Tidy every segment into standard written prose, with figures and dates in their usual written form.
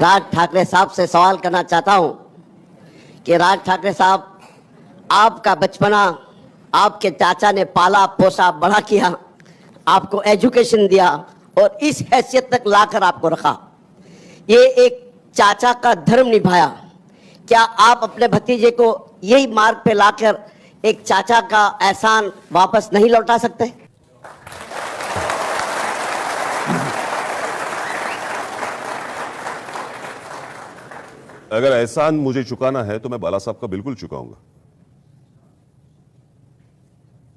राज ठाकरे साहब से सवाल करना चाहता हूं कि राज ठाकरे साहब, आपका बचपना आपके चाचा ने पाला पोसा बड़ा किया, आपको एजुकेशन दिया और इस हैसियत तक लाकर आपको रखा। ये एक चाचा का धर्म निभाया। क्या आप अपने भतीजे को यही मार्ग पे लाकर एक चाचा का एहसान वापस नहीं लौटा सकते? अगर एहसान मुझे चुकाना है तो मैं बाला साहब का बिल्कुल चुकाऊंगा।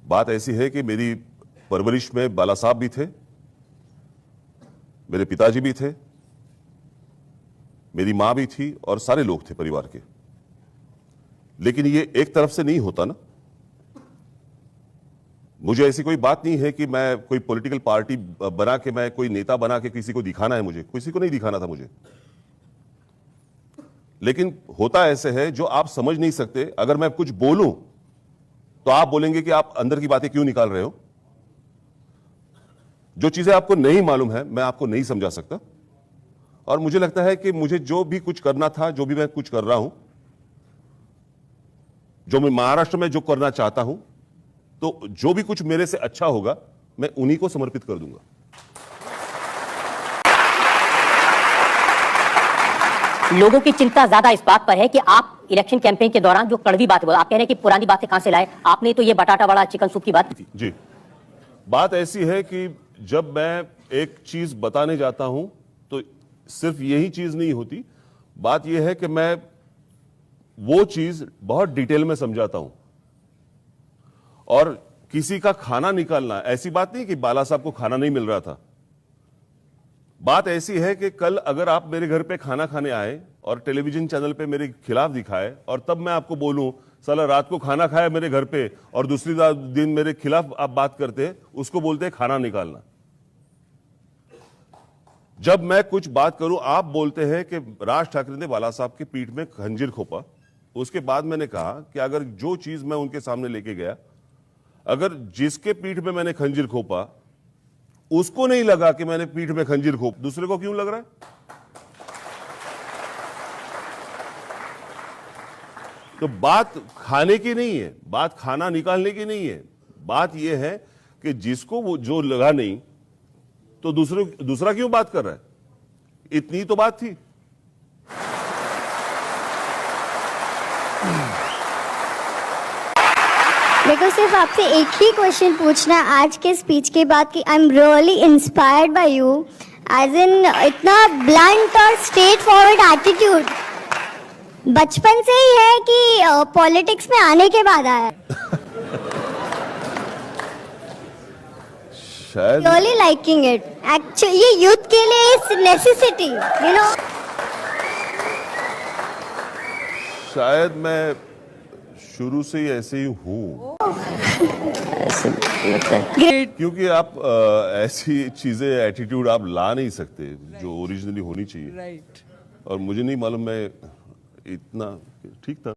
बात ऐसी है कि मेरी परवरिश में बाला साहब भी थे, मेरे पिताजी भी थे, मेरी मां भी थी और सारे लोग थे परिवार के। लेकिन ये एक तरफ से नहीं होता ना। मुझे ऐसी कोई बात नहीं है कि मैं कोई पॉलिटिकल पार्टी बना के, मैं कोई नेता बना के किसी को दिखाना है। मुझे किसी को नहीं दिखाना था मुझे। लेकिन होता ऐसे है जो आप समझ नहीं सकते। अगर मैं कुछ बोलूं तो आप बोलेंगे कि आप अंदर की बातें क्यों निकाल रहे हो। जो चीजें आपको नहीं मालूम है मैं आपको नहीं समझा सकता। और मुझे लगता है कि मुझे जो भी कुछ करना था, जो भी मैं कुछ कर रहा हूं, जो मैं महाराष्ट्र में जो करना चाहता हूं, तो जो भी कुछ मेरे से अच्छा होगा मैं उन्हीं को समर्पित कर दूंगा। लोगों की चिंता ज्यादा इस बात पर है कि आप इलेक्शन कैंपेन के दौरान जो कड़वी बातें बोल, आप कह रहे हैं कि पुरानी बातें कहां से लाए। आपने तो ये बटाटा वाला चिकन सूप की बात की। जी, बात ऐसी है कि जब मैं एक चीज बताने जाता हूं तो सिर्फ यही चीज नहीं होती। बात यह है कि मैं वो चीज बहुत डिटेल में समझाता हूं। और किसी का खाना निकालना, ऐसी बात नहीं कि बाला साहब को खाना नहीं मिल रहा था। बात ऐसी है कि कल अगर आप मेरे घर पे खाना खाने आए और टेलीविजन चैनल पे मेरे खिलाफ दिखाए और तब मैं आपको बोलूं साला रात को खाना खाया मेरे घर पे और दूसरी दिन मेरे खिलाफ आप बात करते, उसको बोलते हैं खाना निकालना। जब मैं कुछ बात करूं आप बोलते हैं कि राज ठाकरे ने बाला साहब की पीठ में खंजीर खोपा। उसके बाद मैंने कहा कि अगर जो चीज मैं उनके सामने लेके गया, अगर जिसके पीठ में मैंने खंजीर खोपा उसको नहीं लगा कि मैंने पीठ में खंजीर खोप, दूसरे को क्यों लग रहा है? तो बात खाने की नहीं है, बात खाना निकालने की नहीं है। बात यह है कि जिसको वो जो लगा नहीं तो दूसरा क्यों बात कर रहा है। इतनी तो बात थी। मेरे को सिर्फ आपसे एक ही क्वेश्चन पूछना है आज के स्पीच के बाद कि I am really inspired by you, as in इतना ब्लंट और स्ट्रेट फॉरवर्ड एटीट्यूड बचपन से ही है कि पॉलिटिक्स में आने के बाद आया? शायद रियली लाइकिंग इट एक्चुअली। ये यूथ के लिए इज नेसेसिटी, यू नो। शायद मैं शुरू से ही ऐसे ही हूं। क्योंकि आप ऐसी चीजें, एटीट्यूड आप ला नहीं सकते जो ओरिजिनली होनी चाहिए। और मुझे नहीं मालूम मैं इतना ठीक था।